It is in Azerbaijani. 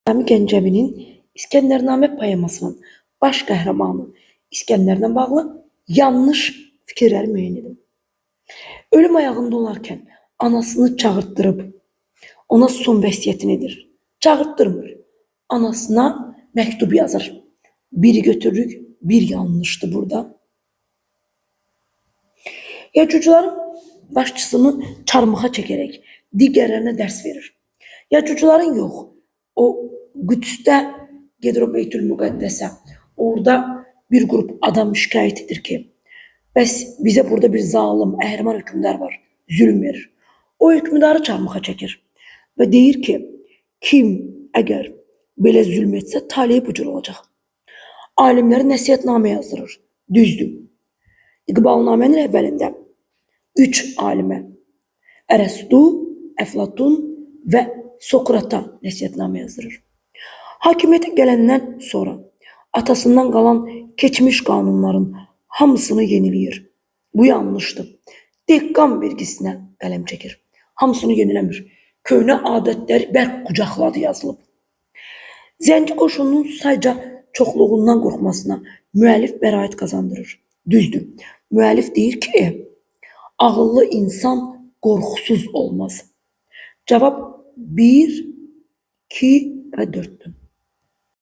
Rami Gəncəvinin İskəndərnamə poemasının baş qəhrəmanı İskəndərlə bağlı yanlış fikirləri müəyyən edin. Ölüm ayağında olarkən anasını çağırtdırıb ona son vəsiyyətini edir. Çağırtdırmır. Anasına məktub yazır. Biri götürürük, bir yanlışdı burada. Yəcucuların başçısını çarmıxa çəkərək digərlərinə dərs verir. Yəcucuların yox, o Qüdsdə gedir o Beytülmüqəddəsə. Orada bir qrup adam şikayət edir ki, bəs bizə burada bir zalim, əhriman hökmdar var, zülm verir. O hökmdarı çarmıxa çəkir və deyir ki, kim əgər belə zülm etsə, taleyi bu cür olacaq. Alimləri nəsihətnamə yazdırır, düzdür. İqbalnamənin əvvəlində 3 alimə, Ərəstu, Əflatun və Sokrata nəsihətnamə yazdırır. Hakimiyyətə gələndən sonra atasından qalan keçmiş qanunların hamısını yeniləyir. Bu yanlışdır. Dehqan vergisinə qələm çəkir. Hamısını yeniləmir. Köhnə adətləri bərk qucaqladı yazılıb. Zənci qoşununun sayca çoxluğundan qorxmasına müəllif bəraət qazandırır. Düzdür. Müəllif deyir ki, ağıllı insan qorxusuz olmaz. Cavab 1, 2 və 4'dür.